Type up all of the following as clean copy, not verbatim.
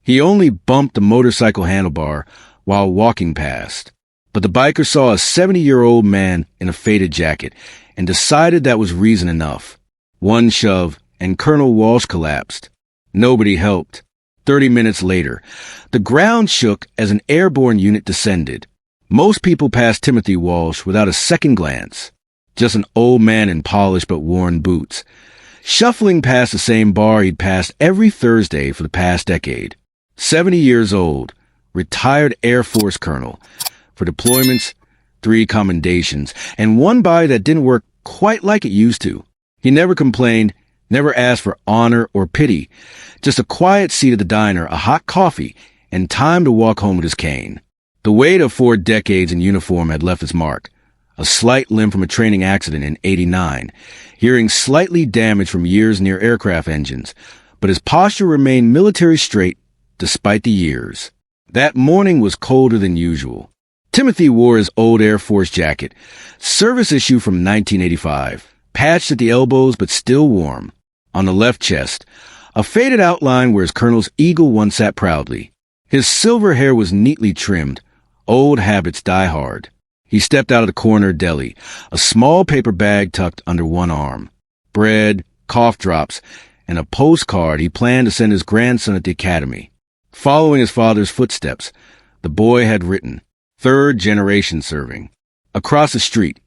He only bumped the motorcycle handlebar while walking past. But the biker saw a 70-year-old man in a faded jacket and decided that was reason enough. One shove, and Colonel Walsh collapsed. Nobody helped. 30 minutes later, the ground shook as an airborne unit descended. Most people passed Timothy Walsh without a second glance. Just an old man in polished but worn boots, shuffling past the same bar he'd passed every Thursday for the past decade. 70 years old, retired Air Force colonel. For deployments, 3 commendations, and one body that didn't work quite like it used to. He never complained, never asked for honor or pity. Just a quiet seat at the diner, a hot coffee, and time to walk home with his cane. The weight of 4 decades in uniform had left its mark. A slight limp from a training accident in '89, hearing slightly damaged from years near aircraft engines, but his posture remained military straight despite the years. That morning was colder than usual. Timothy wore his old Air Force jacket, service issue from 1985, patched at the elbows but still warm. On the left chest, a faded outline where his colonel's eagle once sat proudly. His silver hair was neatly trimmed. Old habits die hard. He stepped out of the corner deli, a small paper bag tucked under one arm. Bread, cough drops, and a postcard he planned to send his grandson at the academy. Following his father's footsteps, the boy had written, 3rd generation serving. Across the street,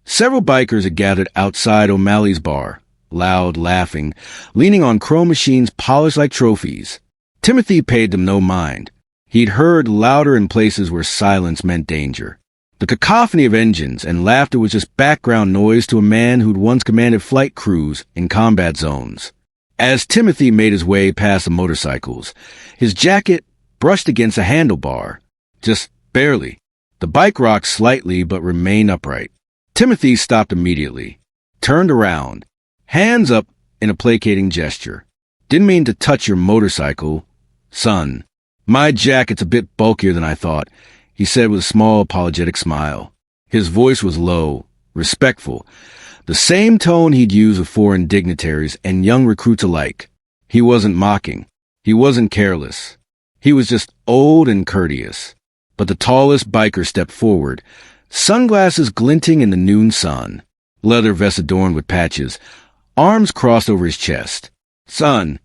several bikers had gathered outside O'Malley's bar, loud, laughing, leaning on chrome machines polished like trophies. Timothy paid them no mind. He'd heard louder in places where silence meant danger. The cacophony of engines and laughter was just background noise to a man who'd once commanded flight crews in combat zones. As Timothy made his way past the motorcycles, his jacket brushed against a handlebar. Just barely. The bike rocked slightly but remained upright. Timothy stopped immediately, turned around, hands up in a placating gesture. Didn't mean to touch your motorcycle. Son, my jacket's a bit bulkier than I thought, he said with a small apologetic smile. His voice was low, respectful, the same tone he'd use with foreign dignitaries and young recruits alike. He wasn't mocking. He wasn't careless. He was just old and courteous. But the tallest biker stepped forward, sunglasses glinting in the noon sun, leather vest adorned with patches, arms crossed over his chest. Son,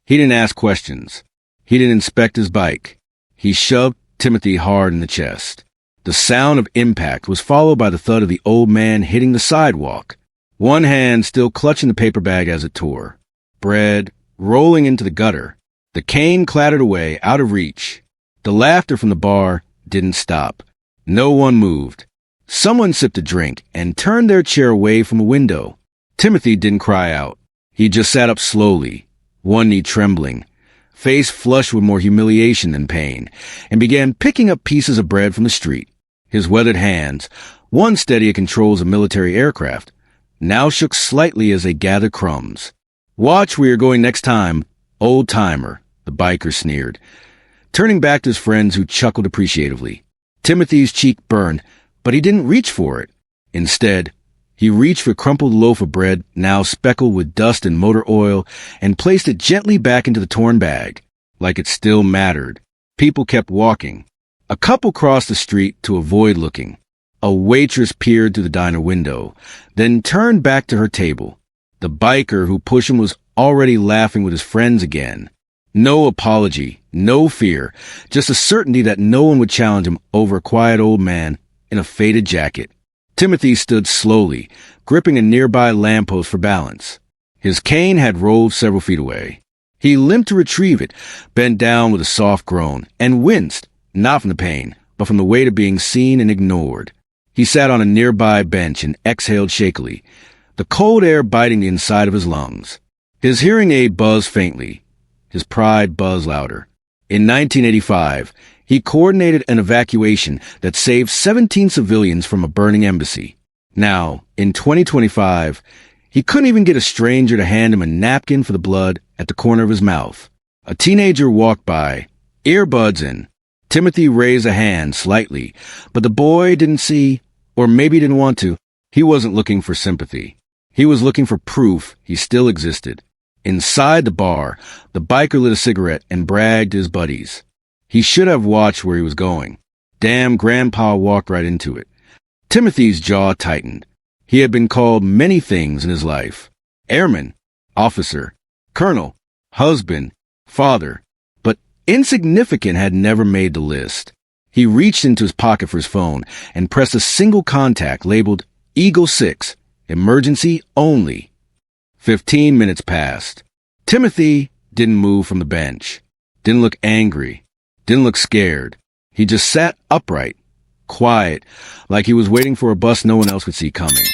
he didn't ask questions. He didn't inspect his bike. He shoved Timothy hard in the chest. The sound of impact was followed by the thud of the old man hitting the sidewalk, one hand still clutching the paper bag as it tore. Bread rolling into the gutter. The cane clattered away, out of reach. The laughter from the bar didn't stop. No one moved. Someone sipped a drink and turned their chair away from a window. Timothy didn't cry out. He just sat up slowly, one knee trembling, face flushed with more humiliation than pain, and began picking up pieces of bread from the street. His weathered hands, one steady at controls of military aircraft, now shook slightly as they gathered crumbs. Watch where you're going next time, old-timer, the biker sneered, turning back to his friends who chuckled appreciatively. Timothy's cheek burned, but he didn't reach for it. Instead, he reached for a crumpled loaf of bread, now speckled with dust and motor oil, and placed it gently back into the torn bag, like it still mattered. People kept walking. A couple crossed the street to avoid looking. A waitress peered through the diner window, then turned back to her table. The biker who pushed him was already laughing with his friends again. No apology, no fear, just a certainty that no one would challenge him over a quiet old man in a faded jacket. Timothy stood slowly, gripping a nearby lamppost for balance. His cane had rolled several feet away. He limped to retrieve it, bent down with a soft groan, and winced, not from the pain, but from the weight of being seen and ignored. He sat on a nearby bench and exhaled shakily, the cold air biting the inside of his lungs. His hearing aid buzzed faintly. His pride buzzed louder. In 1985, he coordinated an evacuation that saved 17 civilians from a burning embassy. Now, in 2025, he couldn't even get a stranger to hand him a napkin for the blood at the corner of his mouth. A teenager walked by, earbuds in. Timothy raised a hand slightly, but the boy didn't see, or maybe didn't want to. He wasn't looking for sympathy. He was looking for proof he still existed. Inside the bar, the biker lit a cigarette and bragged to his buddies. He should have watched where he was going. Damn, Grandpa walked right into it. Timothy's jaw tightened. He had been called many things in his life. Airman, officer, colonel, husband, father, but insignificant had never made the list. He reached into his pocket for his phone and pressed a single contact labeled Eagle 6, emergency only. 15 minutes passed. Timothy didn't move from the bench, didn't look angry, didn't look scared. He just sat upright, quiet, like he was waiting for a bus no one else could see coming.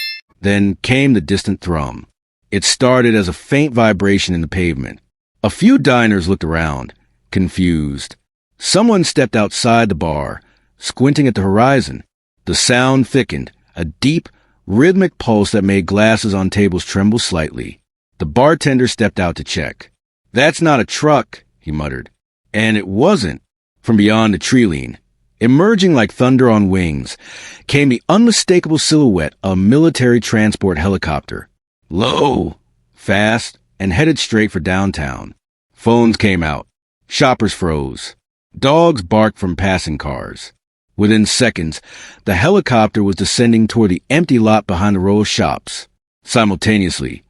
Then came the distant thrum. It started as a faint vibration in the pavement. A few diners looked around, confused. Someone stepped outside the bar, squinting at the horizon. The sound thickened, a deep, rhythmic pulse that made glasses on tables tremble slightly. The bartender stepped out to check. "That's not a truck," he muttered. And it wasn't. From beyond the tree line, emerging like thunder on wings, came the unmistakable silhouette of a military transport helicopter. Low, fast, and headed straight for downtown. Phones came out. Shoppers froze. Dogs barked from passing cars. Within seconds, the helicopter was descending toward the empty lot behind the row of shops. Simultaneously,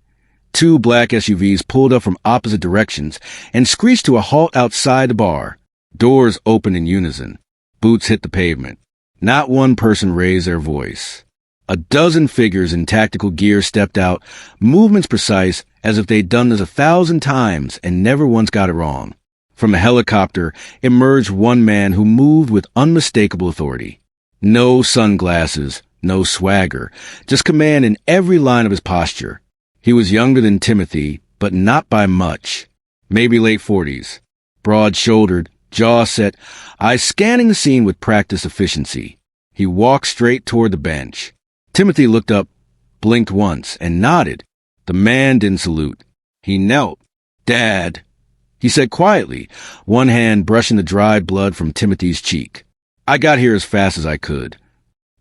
two black SUVs pulled up from opposite directions and screeched to a halt outside the bar. Doors opened in unison. Boots hit the pavement. Not one person raised their voice. A dozen figures in tactical gear stepped out, movements precise as if they'd done this 1,000 times and never once got it wrong. From the helicopter emerged one man who moved with unmistakable authority. No sunglasses, no swagger, just command in every line of his posture. He was younger than Timothy, but not by much. Maybe late 40s. Broad-shouldered, jaw set, eyes scanning the scene with practiced efficiency. He walked straight toward the bench. Timothy looked up, blinked once, and nodded. The man didn't salute. He knelt. "Dad," he said quietly, one hand brushing the dried blood from Timothy's cheek. "I got here as fast as I could."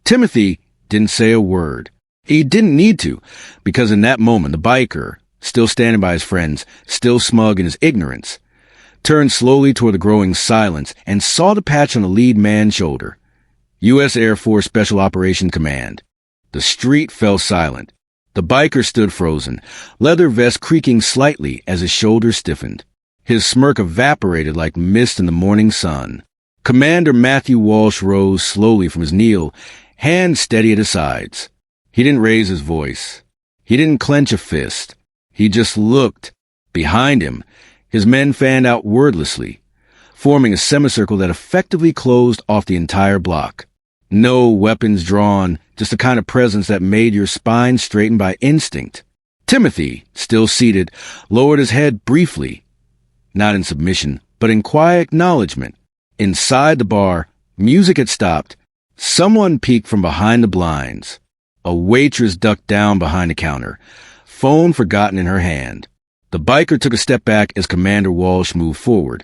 Timothy didn't say a word. He didn't need to, because in that moment the biker, still standing by his friends, still smug in his ignorance, turned slowly toward the growing silence and saw the patch on the lead man's shoulder. U.S. Air Force Special Operations Command. The street fell silent. The biker stood frozen, leather vest creaking slightly as his shoulders stiffened. His smirk evaporated like mist in the morning sun. Commander Matthew Walsh rose slowly from his kneel, hands steady at his sides. He didn't raise his voice. He didn't clench a fist. He just looked. Behind him, his men fanned out wordlessly, forming a semicircle that effectively closed off the entire block. No weapons drawn, just the kind of presence that made your spine straighten by instinct. Timothy, still seated, lowered his head briefly, not in submission, but in quiet acknowledgement. Inside the bar, music had stopped. Someone peeked from behind the blinds. A waitress ducked down behind the counter, phone forgotten in her hand. The biker took a step back as Commander Walsh moved forward,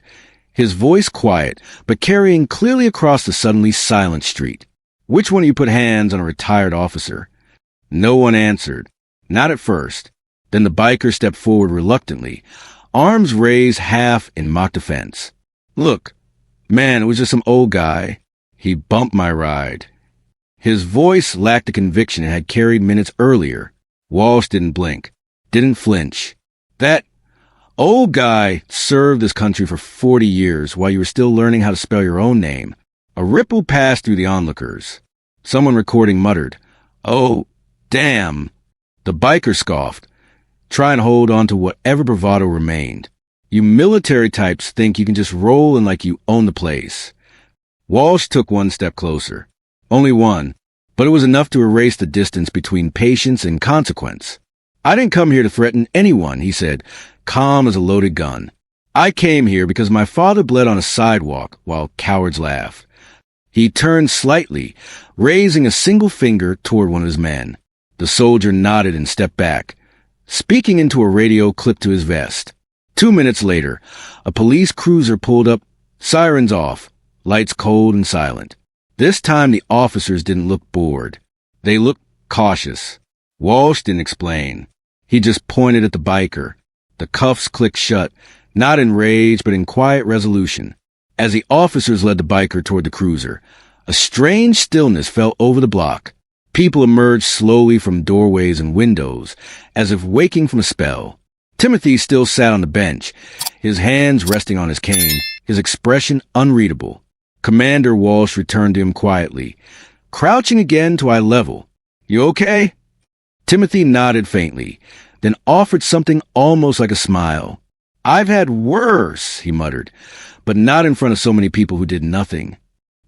his voice quiet, but carrying clearly across the suddenly silent street. "Which one of you put hands on a retired officer?" No one answered, not at first. Then the biker stepped forward reluctantly, arms raised half in mock defense. "Look, man, it was just some old guy. He bumped my ride." His voice lacked the conviction it had carried minutes earlier. Walsh didn't blink, didn't flinch. "That old guy served this country for 40 years while you were still learning how to spell your own name." A ripple passed through the onlookers. Someone recording muttered, "Oh, damn." The biker scoffed, trying to hold on to whatever bravado remained. "You military types think you can just roll in like you own the place." Walsh took one step closer. Only one, but it was enough to erase the distance between patience and consequence. "I didn't come here to threaten anyone," he said, calm as a loaded gun. "I came here because my father bled on a sidewalk while cowards laugh." He turned slightly, raising a single finger toward one of his men. The soldier nodded and stepped back, speaking into a radio clipped to his vest. 2 minutes later, a police cruiser pulled up, sirens off, lights cold and silent. This time the officers didn't look bored. They looked cautious. Walsh didn't explain. He just pointed at the biker. The cuffs clicked shut, not in rage, but in quiet resolution. As the officers led the biker toward the cruiser, a strange stillness fell over the block. People emerged slowly from doorways and windows, as if waking from a spell. Timothy still sat on the bench, his hands resting on his cane, his expression unreadable. Commander Walsh returned to him quietly, crouching again to eye level. "You okay?" Timothy nodded faintly, then offered something almost like a smile. "I've had worse," he muttered, but not in front of so many people who did nothing.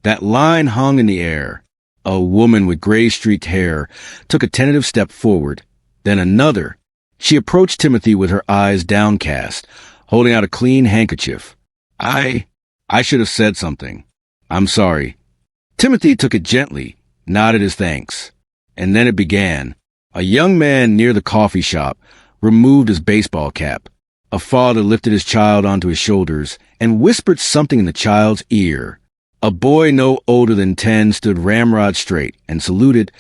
That line hung in the air. A woman with gray-streaked hair took a tentative step forward, then another. She approached Timothy with her eyes downcast, holding out a clean handkerchief. I should have said something. I'm sorry." Timothy took it gently, nodded his thanks. And then it began. A young man near the coffee shop removed his baseball cap. A father lifted his child onto his shoulders and whispered something in the child's ear. A boy no older than 10 stood ramrod straight and saluted,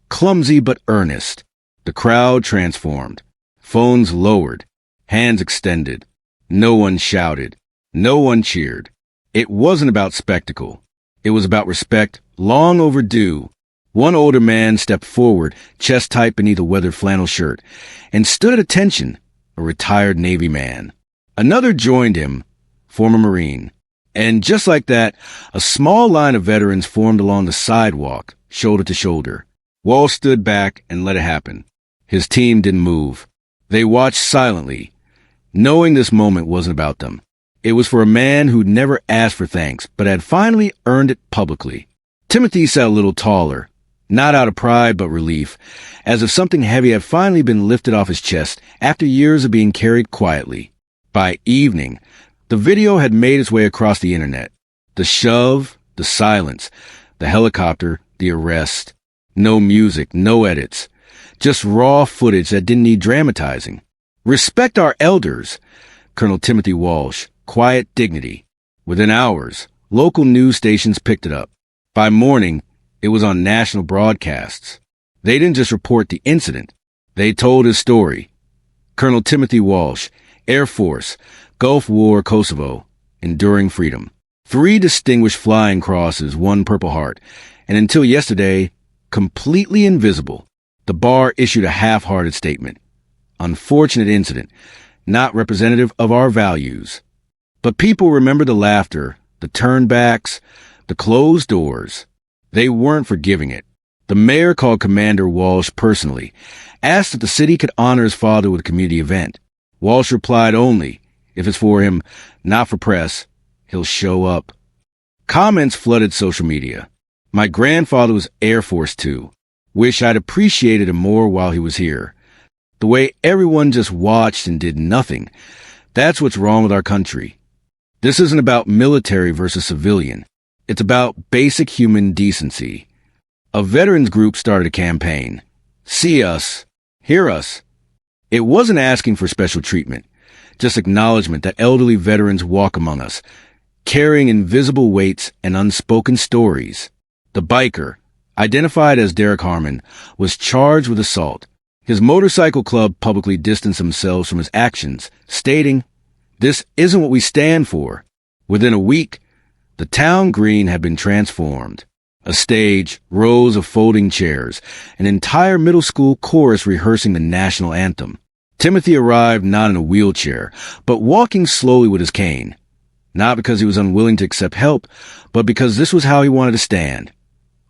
clumsy but earnest. The crowd transformed. Phones lowered, hands extended. No one shouted. No one cheered. It wasn't about spectacle. It was about respect, long overdue. One older man stepped forward, chest tight beneath a weathered flannel shirt, and stood at attention, a retired Navy man. Another joined him, former Marine. And just like that, a small line of veterans formed along the sidewalk, shoulder to shoulder. Walsh stood back and let it happen. His team didn't move. They watched silently, knowing this moment wasn't about them. It was for a man who'd never asked for thanks, but had finally earned it publicly. Timothy sat a little taller, not out of pride but relief, as if something heavy had finally been lifted off his chest after years of being carried quietly. By evening, the video had made its way across the internet. The shove, the silence, the helicopter, the arrest. No music, no edits. Just raw footage that didn't need dramatizing. Respect our elders. Colonel Timothy Walsh. Quiet dignity. Within hours, local news stations picked it up. By morning, it was on national broadcasts. They didn't just report the incident. They told his story. Colonel Timothy Walsh, Air Force, Gulf War, Kosovo, enduring freedom. 3 distinguished flying crosses, 1 Purple Heart, and until yesterday, completely invisible. The bar issued a half-hearted statement. Unfortunate incident, not representative of our values. But people remember the laughter, the turnbacks, the closed doors. They weren't forgiving it. The mayor called Commander Walsh personally, asked if the city could honor his father with a community event. Walsh replied only, if it's for him, not for press, he'll show up. Comments flooded social media. My grandfather was Air Force too. Wish I'd appreciated him more while he was here. The way everyone just watched and did nothing. That's what's wrong with our country. This isn't about military versus civilian. It's about basic human decency. A veterans group started a campaign. See us. Hear us. It wasn't asking for special treatment, just acknowledgement that elderly veterans walk among us, carrying invisible weights and unspoken stories. The biker, identified as Derek Harmon, was charged with assault. His motorcycle club publicly distanced themselves from his actions, stating, "This isn't what we stand for." Within a week, the town green had been transformed. A stage, rows of folding chairs, an entire middle school chorus rehearsing the national anthem. Timothy arrived not in a wheelchair, but walking slowly with his cane. Not because he was unwilling to accept help, but because this was how he wanted to stand.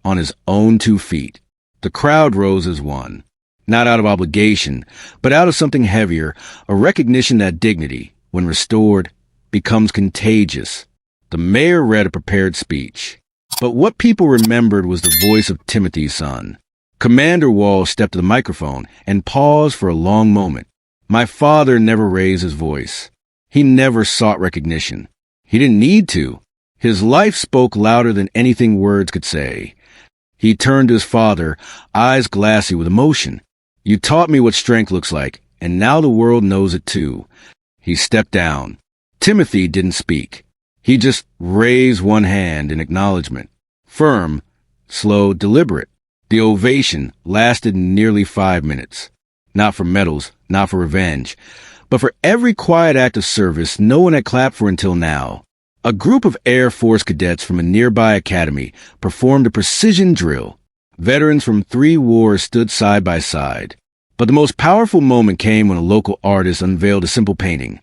On his own 2 feet. The crowd rose as one. Not out of obligation, but out of something heavier, a recognition that dignity, when restored, becomes contagious. The mayor read a prepared speech. But what people remembered was the voice of Timothy's son. Commander Walsh stepped to the microphone and paused for a long moment. My father never raised his voice. He never sought recognition. He didn't need to. His life spoke louder than anything words could say. He turned to his father, eyes glassy with emotion. You taught me what strength looks like, and now the world knows it too. He stepped down. Timothy didn't speak. He just raised one hand in acknowledgement. Firm, slow, deliberate. The ovation lasted nearly 5 minutes. Not for medals, not for revenge, But for every quiet act of service no one had clapped for until now, a group of Air Force cadets from a nearby academy performed a precision drill. Veterans from 3 wars stood side by side. But the most powerful moment came when a local artist unveiled a simple painting.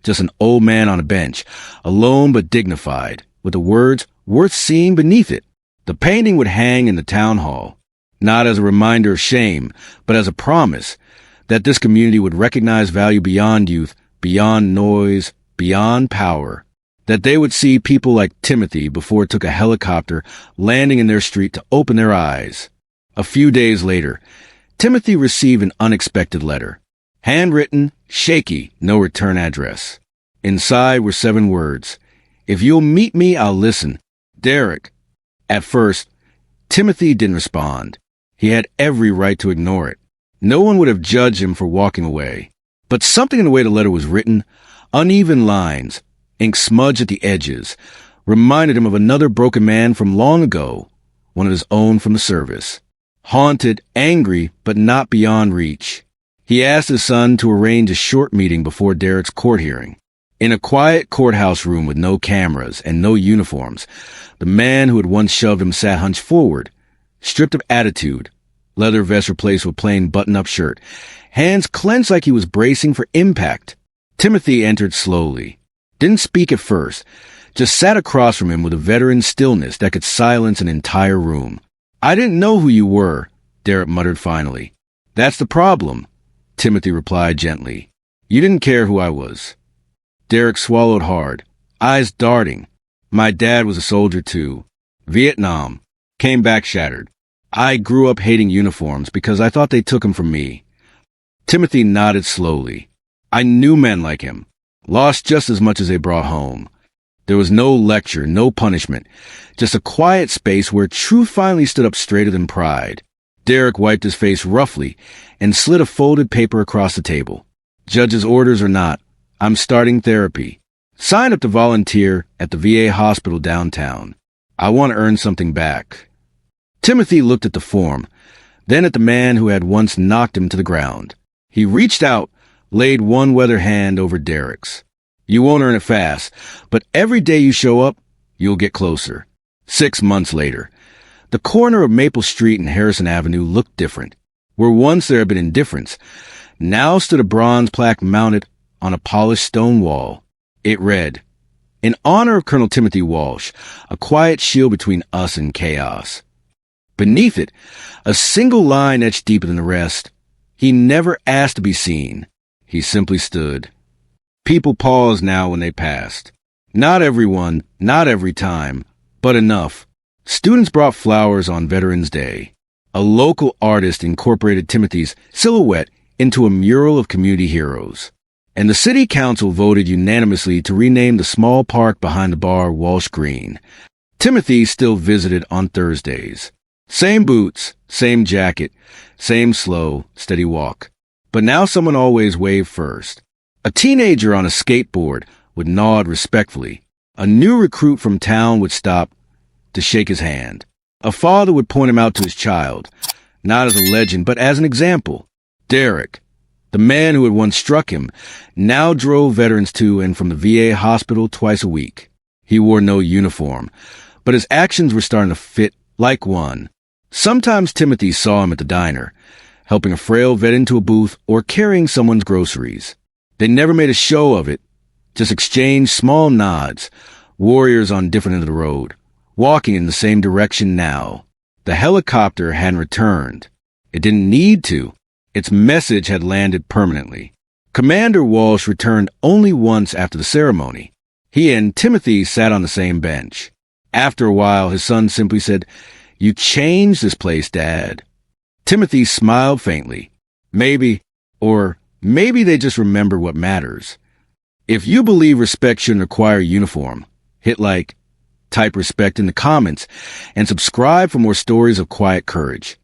Just an old man on a bench, alone but dignified, with the words, "worth seeing" beneath it. The painting would hang in the town hall, not as a reminder of shame, but as a promise that this community would recognize value beyond youth, beyond noise, beyond power. That they would see people like Timothy before it took a helicopter landing in their street to open their eyes. A few days later, Timothy received an unexpected letter. Handwritten, shaky, no return address. Inside were 7 words. "If you'll meet me, I'll listen. Derek." At first, Timothy didn't respond. He had every right to ignore it. No one would have judged him for walking away. But something in the way the letter was written, uneven lines, ink smudged at the edges, reminded him of another broken man from long ago, one of his own from the service. Haunted, angry, but not beyond reach. He asked his son to arrange a short meeting before Derek's court hearing. In a quiet courthouse room with no cameras and no uniforms, the man who had once shoved him sat hunched forward, stripped of attitude, leather vest replaced with plain button-up shirt, hands clenched like he was bracing for impact. Timothy entered slowly. Didn't speak at first, just sat across from him with a veteran stillness that could silence an entire room. "I didn't know who you were," Derek muttered finally. "That's the problem," Timothy replied gently. "You didn't care who I was." Derek swallowed hard, eyes darting. "My dad was a soldier too. Vietnam. Came back shattered. I grew up hating uniforms because I thought they took them from me." Timothy nodded slowly. "I knew men like him. Lost just as much as they brought home." There was no lecture, no punishment, just a quiet space where truth finally stood up straighter than pride. Derek wiped his face roughly and slid a folded paper across the table. "Judge's orders or not, I'm starting therapy. Signed up to volunteer at the VA hospital downtown. I want to earn something back." Timothy looked at the form, then at the man who had once knocked him to the ground. He reached out, laid one weather hand over Derek's. "You won't earn it fast, but every day you show up, you'll get closer." 6 months later, the corner of Maple Street and Harrison Avenue looked different. Where once there had been indifference, now stood a bronze plaque mounted on a polished stone wall. It read, "In honor of Colonel Timothy Walsh, a quiet shield between us and chaos." Beneath it, a single line etched deeper than the rest. "He never asked to be seen. He simply stood." People paused now when they passed. Not everyone, not every time, but enough. Students brought flowers on Veterans Day. A local artist incorporated Timothy's silhouette into a mural of community heroes. And the city council voted unanimously to rename the small park behind the bar Walsh Green. Timothy still visited on Thursdays. Same boots, same jacket, same slow, steady walk. But now someone always waved first. A teenager on a skateboard would nod respectfully. A new recruit from town would stop to shake his hand. A father would point him out to his child, not as a legend, but as an example. Derek, the man who had once struck him, now drove veterans to and from the VA hospital twice a week. He wore no uniform, but his actions were starting to fit like one. Sometimes Timothy saw him at the diner, helping a frail vet into a booth or carrying someone's groceries. They never made a show of it, just exchanged small nods, warriors on different ends of the road, walking in the same direction now. The helicopter hadn't returned. It didn't need to. Its message had landed permanently. Commander Walsh returned only once after the ceremony. He and Timothy sat on the same bench. After a while, his son simply said, "You changed this place, Dad." Timothy smiled faintly. Maybe they just remember what matters. If you believe respect shouldn't require a uniform, hit like, type respect in the comments, and subscribe for more stories of quiet courage.